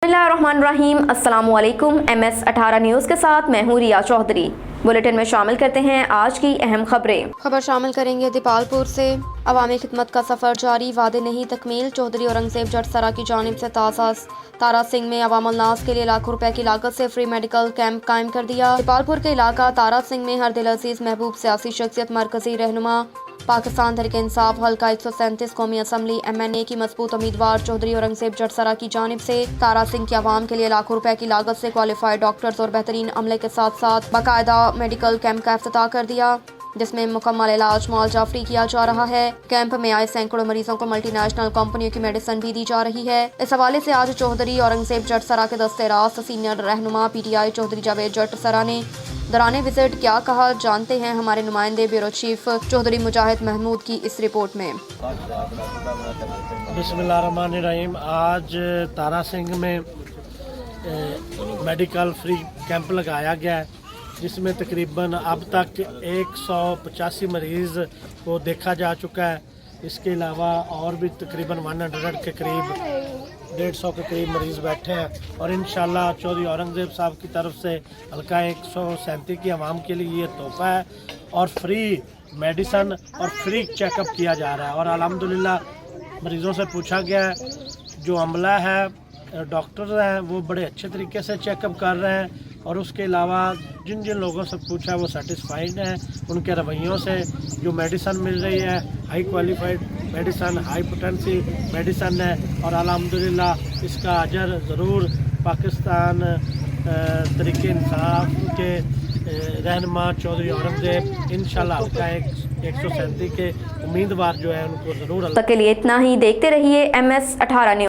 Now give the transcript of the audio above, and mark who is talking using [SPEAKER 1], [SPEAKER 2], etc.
[SPEAKER 1] बिस्मिल्लाहिर्रहमानिर्रहीम। अस्सलामुअलैकुम। MS18 news के साथ मैं हूँ रिया चौधरी। बुलेटिन में शामिल करते हैं आज की अहम खबरें। खबर शामिल करेंगे दीपालपुर से। अवामी खिदमत का सफ़र जारी, वादे नहीं तकमील। चौधरी औरंगज़ेब जटसरा की जानिब से तारा सिंह में अवामुल नास के लिए लाखों रुपए की लागत से फ्री मेडिकल कैंप कायम कर दिया। दीपालपुर के इलाका तारा सिंह में हर दिल अजीज महबूब सियासी शख्सियत मरकजी रहनुमा पाकिस्तान तहरीक इंसाफ हल्का 137 कौमी असम्बली MNA की मजबूत उम्मीदवार चौधरी औरंगज़ेब जटसरा की जानिब से तारा सिंह की आवाम के लिए लाखों रुपए की लागत से क्वालिफाइड डॉक्टर्स और बेहतरीन अमले के साथ साथ बाकायदा मेडिकल कैंप का इफ्तिताह कर दिया, जिसमें मुकम्मल इलाज मुआवजा फ्री किया जा रहा है। कैंप में आए सैकड़ों मरीजों को मल्टीनेशनल कंपनियों की मेडिसिन भी दी जा रही है। इस हवाले से आज चौधरी औरंगज़ेब जटसरा के दस्ते रास्त सीनियर रहनुमा PTI चौधरी जावेद जटसरा ने दौरान विजिट क्या कहा, जानते हैं हमारे नुमाइंदे ब्यूरो चीफ चौधरी मुजाहिद महमूद की इस रिपोर्ट में।
[SPEAKER 2] बिस्मिल्लाहिर्रहमानिर्रहीम। आज तारा सिंह में मेडिकल फ्री कैंप लगाया गया है, जिसमें तकरीबन अब तक 185 मरीज़ को देखा जा चुका है। इसके अलावा और भी तकरीबन 100 के करीब 150 के करीब मरीज़ बैठे हैं और इंशाल्लाह चौधरी औरंगज़ेब साहब की तरफ से हल्का 137 की आवाम के लिए ये तोहफ़ा है और फ्री मेडिसन और फ्री चेकअप किया जा रहा है। और अल्हम्दुलिल्लाह मरीज़ों से पूछा गया है, जो अमला है डॉक्टर हैं वो बड़े अच्छे तरीके से चेकअप कर रहे हैं और उसके अलावा जिन जिन लोगों से पूछा वो सेटिस्फाइड हैं उनके रवैयों से। जो मेडिसन मिल रही है high qualified medicine, high potency medicine है और अल्हम्दुलिल्लाह इसका अजर ज़रूर पाकिस्तान तहरीक इंसाफ के रहनुमा चौधरी औरंगज़ेब इंशाल्लाह का 137 के उम्मीदवार जो है उनको ज़रूर।
[SPEAKER 1] तक के लिए इतना ही। देखते रहिए MS18 न्यूज़।